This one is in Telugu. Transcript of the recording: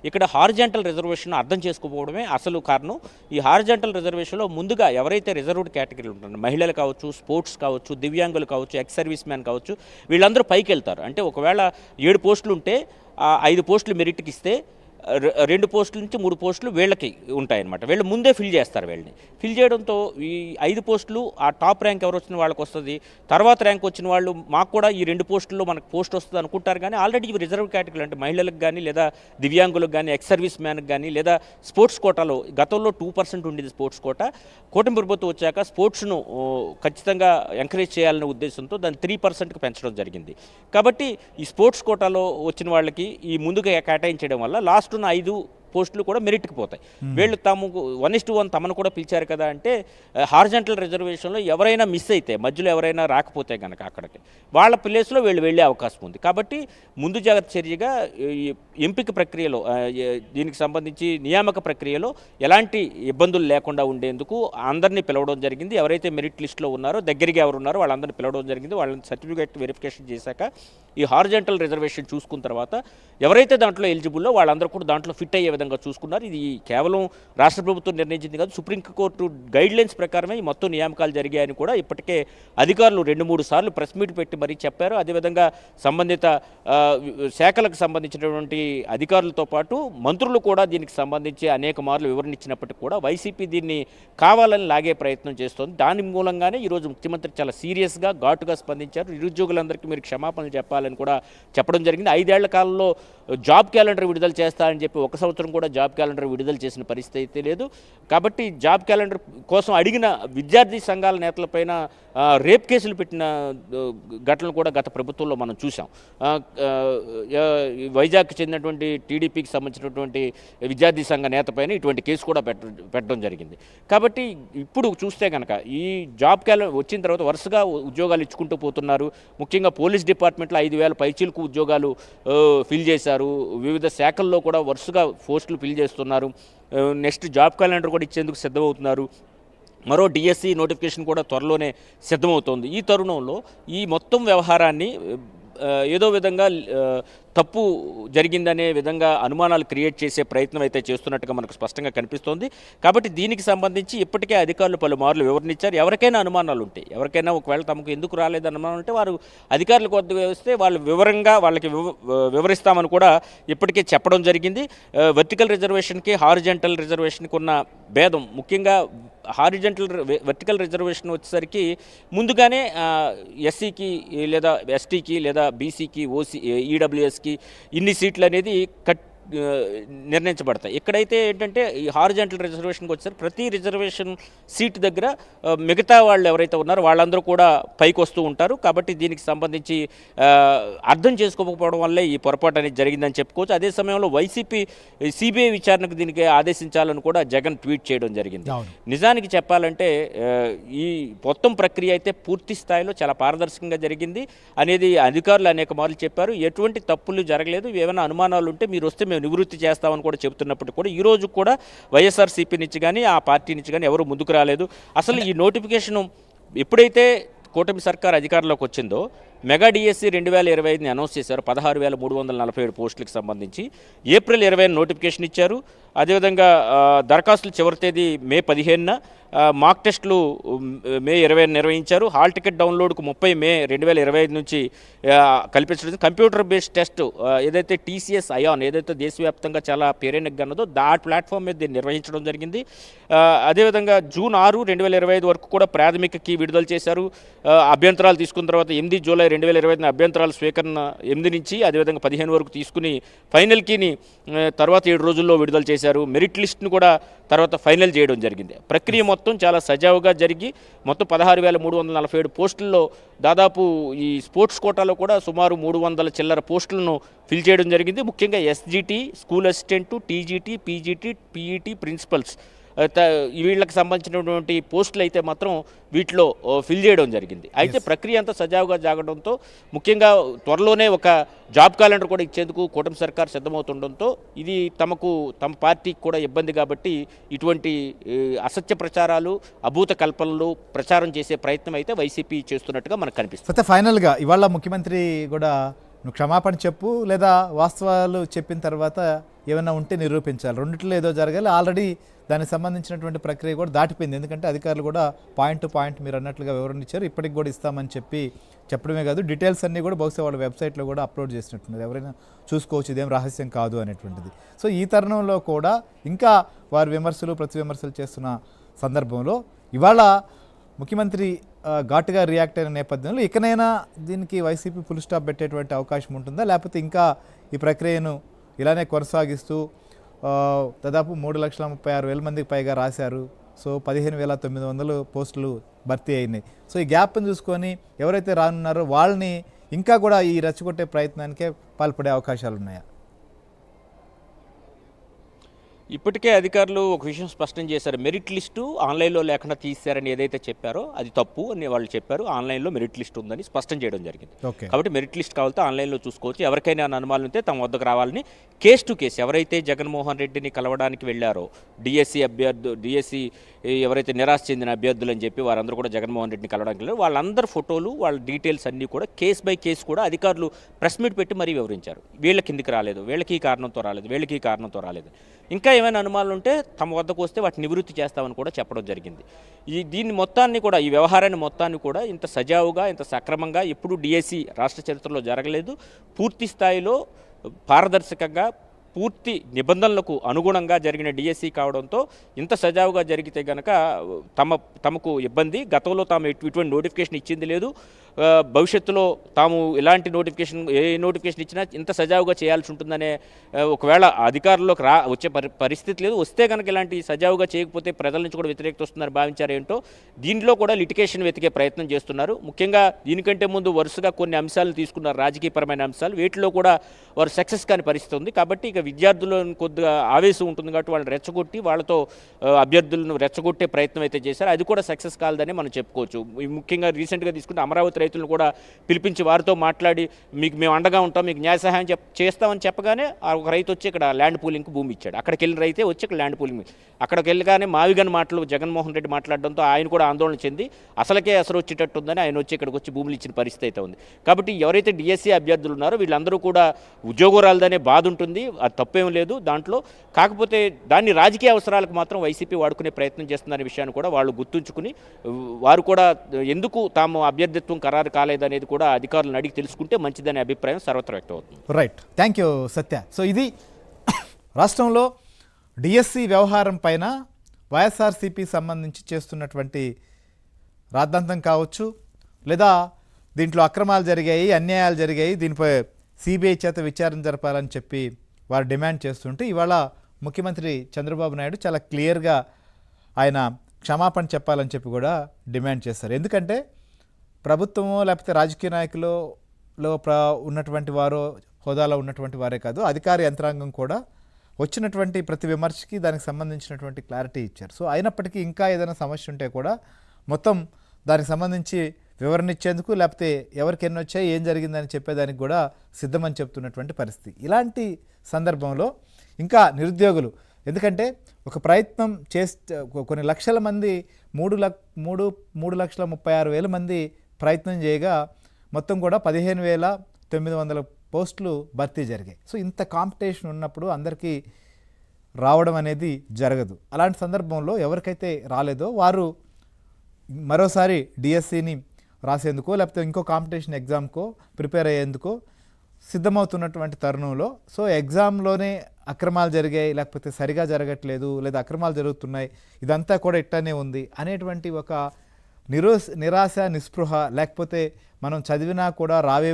ఇక్కడ హారిజాంటల్ రిజర్వేషన్ అర్థం చేసుకోకపోవడమే అసలు కారణం. ఈ హారిజాంటల్ రిజర్వేషన్లో ముందుగా ఎవరైతే రిజర్వ్డ్ కేటగిరీలు ఉంటారో మహిళలు కావచ్చు, స్పోర్ట్స్ కావచ్చు, దివ్యాంగులు కావచ్చు, ఎక్స్ సర్వీస్ మ్యాన్ కావచ్చు, వీళ్ళందరూ పైకి వెళ్తారు. అంటే ఒకవేళ 7 పోస్టులు ఉంటే 5 పోస్టులు మెరిట్కి ఇస్తే 2 పోస్టుల నుంచి 3 పోస్టులు వీళ్ళకి ఉంటాయన్నమాట. వీళ్ళు ముందే ఫిల్ చేస్తారు. వీళ్ళని ఫిల్ చేయడంతో ఈ 5 పోస్టులు ఆ టాప్ ర్యాంక్ ఎవరు వచ్చిన వాళ్ళకి వస్తుంది. తర్వాత ర్యాంక్ వచ్చిన వాళ్ళు మాకు కూడా ఈ 2 పోస్టుల్లో మనకు పోస్ట్ వస్తుంది అనుకుంటారు. కానీ ఆల్రెడీ ఇవి రిజర్వ్ కేటగిరీ అంటే మహిళలకు కానీ, లేదా దివ్యాంగులకు కానీ, ఎక్స్ సర్వీస్ మ్యాన్కి కానీ, లేదా స్పోర్ట్స్ కోటాలో గతంలో 2% ఉండేది స్పోర్ట్స్ కోటా. కూటమి ప్రభుత్వం వచ్చాక స్పోర్ట్స్ను ఖచ్చితంగా ఎంకరేజ్ చేయాలనే ఉద్దేశంతో దాన్ని 3%కి పెంచడం జరిగింది. కాబట్టి ఈ స్పోర్ట్స్ కోటాలో వచ్చిన వాళ్ళకి ఈ ముందుగా కేటాయించడం వల్ల లాస్ట్ ఉన్న 5 పోస్టులు కూడా మెరిట్కి పోతాయి. వీళ్ళు తమకు 1:1 తమను కూడా పిలిచారు కదా అంటే హారిజాంటల్ రిజర్వేషన్లో ఎవరైనా మిస్ అయితే, మధ్యలో ఎవరైనా రాకపోతే కనుక అక్కడికి వాళ్ళ ప్లేస్లో వీళ్ళు వెళ్ళే అవకాశం ఉంది. కాబట్టి ముందు జాగ్రత్త చర్యగా ఎంపిక ప్రక్రియలో దీనికి సంబంధించి నియామక ప్రక్రియలో ఎలాంటి ఇబ్బందులు లేకుండా ఉండేందుకు అందరినీ పిలవడం జరిగింది. ఎవరైతే మెరిట్ లిస్టులో ఉన్నారో, దగ్గరికి ఎవరు ఉన్నారో వాళ్ళందరినీ పిలవడం జరిగింది. వాళ్ళని సర్టిఫికేట్ వెరిఫికేషన్ చేశాక ఈ హారిజాంటల్ రిజర్వేషన్ చూసుకున్న తర్వాత ఎవరైతే దాంట్లో ఎలిజిబుల్లో వాళ్ళందరూ కూడా దాంట్లో ఫిట్ అయ్యే విధంగా చూసుకున్నారు. ఇది కేవలం రాష్ట్ర ప్రభుత్వం నిర్ణయించింది కాదు, సుప్రీంకోర్టు గైడ్లైన్స్ ప్రకారమే ఈ మొత్తం నియామకాలు జరిగాయని కూడా ఇప్పటికే అధికారులు 2-3 సార్లు ప్రెస్ మీట్ పెట్టి మరీ చెప్పారు. అదేవిధంగా సంబంధిత శాఖలకు సంబంధించినటువంటి అధికారులతో పాటు మంత్రులు కూడా దీనికి సంబంధించి అనేక మార్లు వివరణ ఇచ్చినప్పటికీ కూడా వైసీపీ దీన్ని కావాలని లాగే ప్రయత్నం చేస్తోంది. దాని మూలంగానే ఈరోజు ముఖ్యమంత్రి చాలా సీరియస్గా, ఘాటుగా స్పందించారు. నిరుద్యోగులందరికీ మీరు క్షమాపణలు చెప్పాలని కూడా చెప్పడం జరిగింది. 5 ఏళ్ల కాలంలో జాబ్ క్యాలెండర్ విడుదల చేస్తారని చెప్పి 1 సంవత్సరం కూడా జాబ్ క్యాలెండర్ విడుదల చేసిన పరిస్థితి అయితే లేదు. కాబట్టి జాబ్ క్యాలెండర్ కోసం అడిగిన విద్యార్థి సంఘాల నేతలపైన రేప్ కేసులు పెట్టిన ఘటనలు కూడా గత ప్రభుత్వంలో మనం చూసాం. వైజాగ్కి చెందినటువంటి టీడీపీకి సంబంధించినటువంటి విద్యార్థి సంఘ నేతపైన ఇటువంటి కేసు కూడా పెట్టడం జరిగింది. కాబట్టి ఇప్పుడు చూస్తే కనుక ఈ జాబ్ క్యాలెండర్ వచ్చిన తర్వాత వరుసగా ఉద్యోగాలు ఇచ్చుకుంటూ పోతున్నారు. ముఖ్యంగా పోలీస్ డిపార్ట్మెంట్లో 5,000 పైచీలకు ఉద్యోగాలు ఫిల్ చేశారు. వివిధ శాఖల్లో కూడా వరుసగా పోస్టులు ఫిల్ చేస్తున్నారు. నెక్స్ట్ జాబ్ క్యాలెండర్ కూడా ఇచ్చేందుకు సిద్ధమవుతున్నారు. మరో డిఎస్సి నోటిఫికేషన్ కూడా త్వరలోనే సిద్ధమవుతోంది. ఈ తరుణంలో ఈ మొత్తం వ్యవహారాన్ని ఏదో విధంగా తప్పు జరిగిందనే విధంగా అనుమానాలు క్రియేట్ చేసే ప్రయత్నం అయితే చేస్తున్నట్టుగా మనకు స్పష్టంగా కనిపిస్తోంది. కాబట్టి దీనికి సంబంధించి ఇప్పటికే అధికారులు పలుమార్లు వివరణించారు. ఎవరికైనా అనుమానాలు ఉంటాయి, ఎవరికైనా ఒకవేళ తమకు ఎందుకు రాలేదు అనుమానం ఉంటే వారు అధికారులకు వద్దకు వస్తే వాళ్ళు వివరంగా వాళ్ళకి వివరిస్తామని కూడా ఇప్పటికే చెప్పడం జరిగింది. వర్టికల్ రిజర్వేషన్కి హారిజాంటల్ రిజర్వేషన్కి ఉన్న భేదం ముఖ్యంగా వర్టికల్ రిజర్వేషన్ వచ్చేసరికి ముందుగానే ఎస్సీకి లేదా ఎస్టీకి లేదా బీసీకి, ఓసీ, ఈడబ్ల్యూఎస్కి ఇన్ని సీట్లు అనేది నిర్ణయించబడతాయి. ఎక్కడైతే ఏంటంటే ఈ హారిజాంటల్ రిజర్వేషన్కి వచ్చారు ప్రతి రిజర్వేషన్ సీట్ దగ్గర మిగతా వాళ్ళు ఎవరైతే ఉన్నారో వాళ్ళందరూ కూడా పైకి వస్తూ ఉంటారు. కాబట్టి దీనికి సంబంధించి అర్థం చేసుకోకపోవడం వల్లే ఈ పొరపాటు అనేది జరిగిందని చెప్పుకోవచ్చు. అదే సమయంలో వైసీపీ సిబిఐ విచారణకు దీనికి ఆదేశించాలని కూడా జగన్ ట్వీట్ చేయడం జరిగింది. నిజానికి చెప్పాలంటే ఈ మొత్తం ప్రక్రియ అయితే పూర్తి స్థాయిలో చాలా పారదర్శకంగా జరిగింది అనేది అధికారులు అనేక మార్లు చెప్పారు. ఎటువంటి తప్పులు జరగలేదు. ఏమైనా అనుమానాలు ఉంటే మీరు వస్తే నివృత్తి చేస్తామని కూడా చెబుతున్నప్పుడు కూడా ఈ రోజు కూడా వైఎస్ఆర్సీపీ నుంచి కానీ ఆ పార్టీ నుంచి కానీ ఎవరు ముందుకు రాలేదు. అసలు ఈ నోటిఫికేషన్ ఎప్పుడైతే కూటమి సర్కార్ అధికారంలోకి వచ్చిందో మెగా డిఎస్సి 2025ని అనౌన్స్ చేశారు. 16,347 పోస్టులకు సంబంధించి ఏప్రిల్ 20 నోటిఫికేషన్ ఇచ్చారు. అదేవిధంగా దరఖాస్తులు చివరి తేదీ మే 15న, మాక్ టెస్టులు మే 20 నిర్వహించారు. హాల్ టికెట్ డౌన్లోడ్కు 30 మే 2025 నుంచి కల్పించడం. కంప్యూటర్ బేస్డ్ టెస్ట్ ఏదైతే టీసీఎస్ అయాన్ ఏదైతే దేశవ్యాప్తంగా చాలా పేరెన్నికగా ఉన్నదో ఆ ప్లాట్ఫామ్ మీద దీన్ని నిర్వహించడం జరిగింది. అదేవిధంగా జూన్ 6, 2025 వరకు కూడా ప్రాథమిక కీ విడుదల చేశారు. అభ్యంతరాలు తీసుకున్న తర్వాత 8 జూలై 2025 అభ్యంతరాల స్వీకరణ 8 నుంచి అదేవిధంగా 15 వరకు తీసుకుని ఫైనల్ కీని తర్వాత 7 రోజుల్లో విడుదల చేశారు. మెరిట్ లిస్ట్ను కూడా తర్వాత ఫైనల్ చేయడం జరిగింది. ప్రక్రియ మొత్తం చాలా సజావుగా జరిగి మొత్తం 16,347 పోస్టుల్లో దాదాపు ఈ స్పోర్ట్స్ కోటాలో కూడా సుమారు 300 చిల్లర పోస్టులను ఫిల్ చేయడం జరిగింది. ముఖ్యంగా SGT, school assistant, TGT, PGT, PET, principals వీళ్ళకి సంబంధించినటువంటి పోస్టులు అయితే మాత్రం వీటిలో ఫిల్ చేయడం జరిగింది. అయితే ప్రక్రియ అంతా సజావుగా జరగడంతో ముఖ్యంగా త్వరలోనే ఒక జాబ్ క్యాలెండర్ కూడా ఇచ్చేందుకు కూటమి సర్కార్ సిద్ధమవుతుండడంతో ఇది తమ పార్టీకి కూడా ఇబ్బంది. కాబట్టి ఇటువంటి అసత్య ప్రచారాలు, అభూత కల్పనలు ప్రచారం చేసే ప్రయత్నం అయితే వైసీపీ చేస్తున్నట్టుగా మనకు కనిపిస్తుంది. ఫైనల్గా ఇవాళ ముఖ్యమంత్రి కూడా నువ్వు క్షమాపణ చెప్పు, లేదా వాస్తవాలు చెప్పిన తర్వాత ఏమైనా ఉంటే నిరూపించాలి. రెండిట్లో ఏదో జరగాలి. ఆల్రెడీ దానికి సంబంధించినటువంటి ప్రక్రియ కూడా దాటిపోయింది. ఎందుకంటే అధికారులు కూడా పాయింట్ టు పాయింట్ మీరు అన్నట్లుగా వివరణ ఇచ్చారు. ఇప్పటికి కూడా ఇస్తామని చెప్పడమే కాదు, డీటెయిల్స్ అన్నీ కూడా బహుశా వాళ్ళ వెబ్సైట్లో కూడా అప్లోడ్ చేసినట్టున్నారు. ఎవరైనా చూసుకోవచ్చు, ఇదేం రహస్యం కాదు అనేటువంటిది. సో ఈ తరుణంలో కూడా ఇంకా వారు విమర్శలు ప్రతి విమర్శలు చేస్తున్న సందర్భంలో ఇవాళ ముఖ్యమంత్రి ఘాటుగా రియాక్ట్ అయిన నేపథ్యంలో ఇకనైనా దీనికి వైసీపీ ఫుల్ స్టాప్ పెట్టేటువంటి అవకాశం ఉంటుందా, లేకపోతే ఇంకా ఈ ప్రక్రియను ఇలానే కొనసాగిస్తూ దాదాపు 3,36,000 మందికి పైగా రాశారు. సో 15,900 పోస్టులు భర్తీ అయినాయి. సో ఈ గ్యాప్ని చూసుకొని ఎవరైతే రానున్నారో వాళ్ళని ఇంకా కూడా ఈ రెచ్చగొట్టే ప్రయత్నానికే పాల్పడే అవకాశాలు ఉన్నాయా? ఇప్పటికే అధికారులు ఒక విషయం స్పష్టం చేశారు. మెరిట్ లిస్టు ఆన్లైన్లో లేకుండా తీశారని ఏదైతే చెప్పారో అది తప్పు అని వాళ్ళు చెప్పారు. ఆన్లైన్లో మెరిట్ లిస్ట్ ఉందని స్పష్టం చేయడం జరిగింది. కాబట్టి మెరిట్ లిస్ట్ కావాలంటే ఆన్లైన్లో చూసుకోవచ్చు. ఎవరికైనా అనుమానం ఉంటే తమ వద్దకు రావాలని కేస్ టు కేసు ఎవరైతే జగన్మోహన్ రెడ్డిని కలవడానికి వెళ్ళారో డిఎస్సి ఎవరైతే నిరాశ చెందిన అభ్యర్థులు అని చెప్పి వారందరూ కూడా జగన్మోహన్ రెడ్డిని కలవడానికి వెళ్ళారు. వాళ్ళందరూ ఫోటోలు వాళ్ళ డీటెయిల్స్ అన్నీ కూడా కేస్ బై కేసు కూడా అధికారులు ప్రెస్ మీట్ పెట్టి మరీ వివరించారు. వీళ్ళ కిందికి రాలేదు, వీళ్ళకి ఈ కారణంతో రాలేదు, వీళ్ళకి ఈ కారణంతో రాలేదు. ఇంకా ఏమైనా అనుమానాలు ఉంటే తమ వద్దకు వస్తే వాటిని నివృత్తి చేస్తామని కూడా చెప్పడం జరిగింది. దీన్ని మొత్తాన్ని కూడా ఈ వ్యవహారాన్ని మొత్తాన్ని కూడా ఇంత సజావుగా ఇంత సక్రమంగా ఎప్పుడూ డిఎస్సి రాష్ట్ర చరిత్రలో జరగలేదు. పూర్తి స్థాయిలో పారదర్శకంగా పూర్తి నిబంధనలకు అనుగుణంగా జరిగిన డిఎస్సి కావడంతో ఇంత సజావుగా జరిగితే కనుక తమకు ఇబ్బంది. గతంలో తాము ఇటువంటి నోటిఫికేషన్ ఇచ్చింది లేదు. భవిష్యత్తులో తాము ఎలాంటి ఏ నోటిఫికేషన్ ఇచ్చినా ఇంత సజావుగా చేయాల్సి ఉంటుందనే ఒకవేళ అధికారుల్లోకి వచ్చే పరిస్థితి లేదు. వస్తే కనుక ఇలాంటి సజావుగా చేయకపోతే ప్రజల నుంచి కూడా వ్యతిరేకత వస్తుందని భావించారేంటో దీంట్లో కూడా లిటిగేషన్ వెతికే ప్రయత్నం చేస్తున్నారు. ముఖ్యంగా దీనికంటే ముందు వరుసగా కొన్ని అంశాలు తీసుకున్నారు, రాజకీయపరమైన అంశాలు. వీటిలో కూడా వారు సక్సెస్ కాని పరిస్థితి ఉంది. కాబట్టి ఇక విద్యార్థులను కొద్దిగా ఆవేశం ఉంటుంది కాబట్టి వాళ్ళని రెచ్చగొట్టి వాళ్ళతో అభ్యర్థులను రెచ్చగొట్టే ప్రయత్నం అయితే చేశారు. అది కూడా సక్సెస్ కాలేదని మనం చెప్పుకోవచ్చు. ముఖ్యంగా రీసెంట్గా తీసుకుంటే అమరావతి రైతులను కూడా పిలిపించి వారితో మాట్లాడి మీకు మేము అండగా ఉంటాం, మీకు న్యాయ సహాయం చేస్తామని చెప్పగానే ఒక రైతు వచ్చి ఇక్కడ ల్యాండ్ పూలింగ్కి భూమి ఇచ్చాడు. అక్కడికి వెళ్ళిన రైతే వచ్చి ఇక్కడ ల్యాండ్ పూలింగ్ అక్కడికి వెళ్ళగానే మావిగన్ మాటలు జగన్మోహన్ రెడ్డి మాట్లాడడంతో ఆయన కూడా ఆందోళన చెంది అసలుకే అసలు వచ్చేటట్టు ఉందని ఆయన వచ్చి ఇక్కడికి వచ్చి భూములు ఇచ్చిన పరిస్థితి అయితే ఉంది. కాబట్టి ఎవరైతే డిఎస్సి అభ్యర్థులు ఉన్నారో వీళ్ళందరూ కూడా ఉద్యోగరాలదనే బాధ ఉంటుంది, అది తప్పేం లేదు దాంట్లో. కాకపోతే దాన్ని రాజకీయ అవసరాలకు మాత్రం వైసీపీ వాడుకునే ప్రయత్నం చేస్తుందనే విషయాన్ని కూడా వాళ్ళు గుర్తుంచుకుని వారు కూడా ఎందుకు తాము అభ్యర్థిత్వం ఖరారు కాలేదనేది కూడా అధికారులను అడిగి తెలుసుకుంటే మంచిదనే అభిప్రాయం సర్వత్రా వ్యక్తం అవుతుంది. Right, thank you Satya. So ఇది రాష్ట్రంలో డిఎస్సి వ్యవహారం పైన వైఎస్ఆర్సీపీ సంబంధించి చేస్తున్నటువంటి రాద్ధాంతం కావచ్చు, లేదా దీంట్లో అక్రమాలు జరిగాయి, అన్యాయాలు జరిగాయి, దీనిపై సిబిఐ చేత విచారణ జరపాలని చెప్పి వారు డిమాండ్ చేస్తుంటే ఇవాళ ముఖ్యమంత్రి చంద్రబాబు నాయుడు చాలా క్లియర్గా ఆయన క్షమాపణ చెప్పాలని చెప్పి కూడా డిమాండ్ చేస్తారు. ఎందుకంటే ప్రభుత్వమో లేకపోతే రాజకీయ నాయకులో ఉన్నటువంటి వారో హోదాలో ఉన్నటువంటి వారే కాదు, అధికార యంత్రాంగం కూడా వచ్చినటువంటి ప్రతి విమర్శకి దానికి సంబంధించినటువంటి క్లారిటీ ఇచ్చారు. సో అయినప్పటికీ ఇంకా ఏదైనా సమస్య ఉంటే కూడా మొత్తం దానికి సంబంధించి వివరణ ఇచ్చేందుకు, లేకపోతే ఎవరికి ఎన్ని వచ్చాయి, ఏం జరిగిందని చెప్పేదానికి కూడా సిద్ధమని చెప్తున్నటువంటి పరిస్థితి. ఇలాంటి సందర్భంలో ఇంకా నిరుద్యోగులు, ఎందుకంటే ఒక ప్రయత్నం చేస్తే కొన్ని లక్షల మంది 3,36,000 మంది ప్రయత్నం చేయగా మొత్తం కూడా 15,900 పోస్టులు భర్తీ జరిగాయి. సో ఇంత కాంపిటీషన్ ఉన్నప్పుడు అందరికీ రావడం అనేది జరగదు. అలాంటి సందర్భంలో ఎవరికైతే రాలేదో వారు మరోసారి డిఎస్సిని రాసేందుకో లేకపోతే ఇంకో కాంపిటీషన్ ఎగ్జామ్కో ప్రిపేర్ అయ్యేందుకో సిద్ధమవుతున్నటువంటి తరుణంలో సో ఎగ్జామ్లోనే అక్రమాలు జరిగాయి, లేకపోతే సరిగా జరగట్లేదు, లేదా అక్రమాలు జరుగుతున్నాయి, ఇదంతా కూడా ఇట్లానే ఉంది అనేటువంటి ఒక నిరాశ నిస్పృహ, లేకపోతే మనం చదివినా కూడా రావేమో